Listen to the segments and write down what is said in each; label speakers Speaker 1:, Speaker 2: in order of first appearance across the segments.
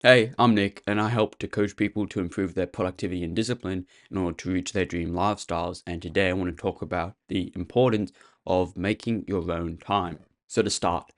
Speaker 1: Hey, I'm Nick, and I help to coach people to improve their productivity and discipline in order to reach their dream lifestyles. And today I want to talk about the importance of making your own time. So, to start,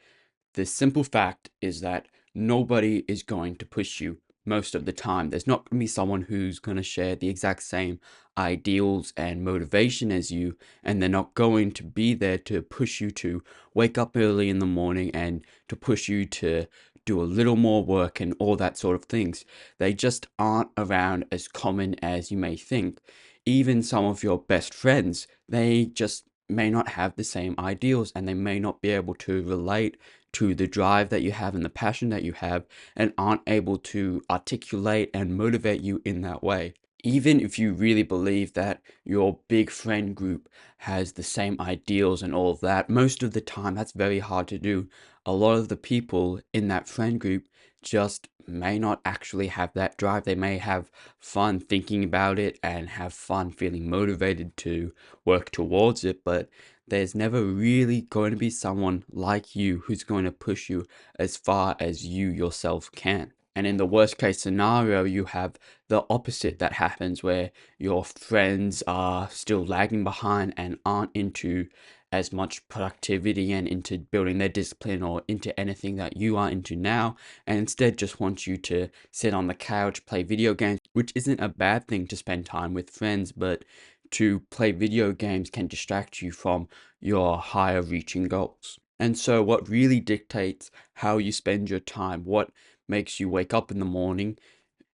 Speaker 1: the simple fact is that nobody is going to push you most of the time. There's not going to be someone who's going to share the exact same ideals and motivation as you, and they're not going to be there to push you to wake up early in the morning and to push you to do a little more work and all that sort of things. They just aren't around as common as you may think. Even some of your best friends, they just may not have the same ideals and they may not be able to relate to the drive that you have and the passion that you have and aren't able to articulate and motivate you in that way. Even if you really believe that your big friend group has the same ideals and all of that, most of the time that's very hard to do. A lot of the people in that friend group just may not actually have that drive. They may have fun thinking about it and have fun feeling motivated to work towards it, but there's never really going to be someone like you who's going to push you as far as you yourself can. And in the worst case scenario, you have the opposite that happens where your friends are still lagging behind and aren't into as much productivity and into building their discipline or into anything that you are into now, and instead just want you to sit on the couch, play video games, which isn't a bad thing to spend time with friends, but to play video games can distract you from your higher reaching goals. And so, what really dictates how you spend your time, what makes you wake up in the morning,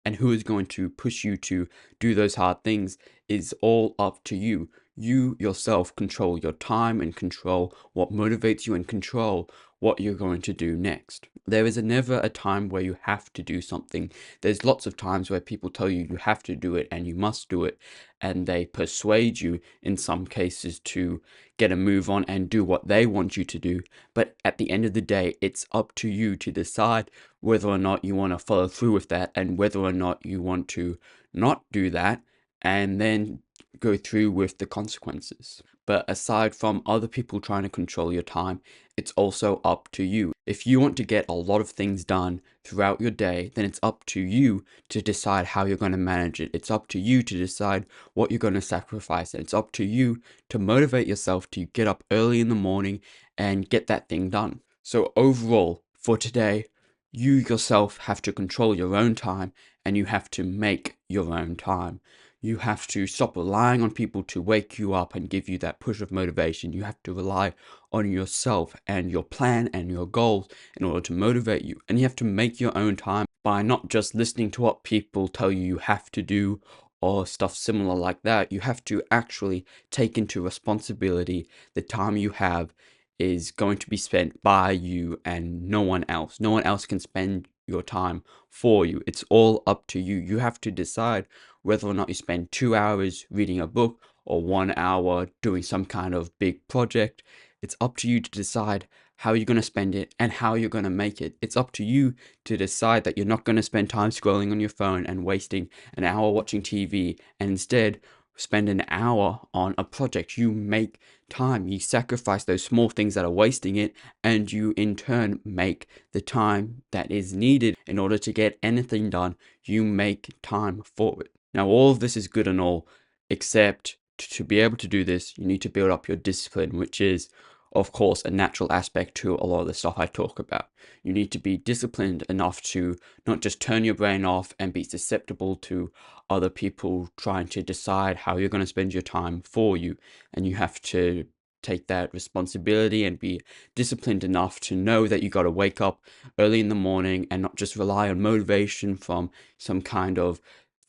Speaker 1: and who is going to push you to do those hard things is all up to you. You yourself control your time and control what motivates you and control what you're going to do next. There is never a time where you have to do something. There's lots of times where people tell you you have to do it and you must do it, and they persuade you in some cases to get a move on and do what they want you to do. But at the end of the day, it's up to you to decide whether or not you want to follow through with that and whether or not you want to not do that and then go through with the consequences. But aside from other people trying to control your time, it's also up to you. If you want to get a lot of things done throughout your day, then it's up to you to decide how you're going to manage it. It's up to you to decide what you're going to sacrifice. It's up to you to motivate yourself to get up early in the morning and get that thing done. So overall, for today, you yourself have to control your own time and you have to make your own time. You have to stop relying on people to wake you up and give you that push of motivation. You have to rely on yourself and your plan and your goals in order to motivate you. And you have to make your own time by not just listening to what people tell you you have to do or stuff similar like that. You have to actually take into responsibility the time you have is going to be spent by you and no one else. No one else can spend your time for you. It's all up to you. You have to decide whether or not you spend 2 hours reading a book or 1 hour doing some kind of big project. It's up to you to decide how you're going to spend it and how you're going to make it. It's up to you to decide that you're not going to spend time scrolling on your phone and wasting an hour watching TV and instead spend an hour on a project. You make time, you sacrifice those small things that are wasting it, and you in turn make the time that is needed in order to get anything done. You make time for it. Now, all of this is good and all, except to be able to do this, you need to build up your discipline, which is, of course, a natural aspect to a lot of the stuff I talk about. You need to be disciplined enough to not just turn your brain off and be susceptible to other people trying to decide how you're going to spend your time for you. And you have to take that responsibility and be disciplined enough to know that you got to wake up early in the morning and not just rely on motivation from some kind of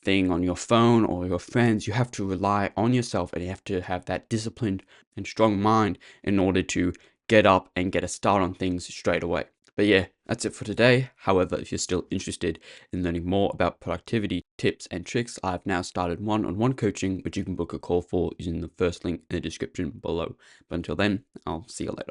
Speaker 1: thing on your phone or your friends. You have to rely on yourself and you have to have that disciplined and strong mind in order to get up and get a start on things straight away. But yeah, that's it for today. However, if you're still interested in learning more about productivity tips and tricks, I've now started one-on-one coaching, which you can book a call for using the first link in the description below. But until then, I'll see you later.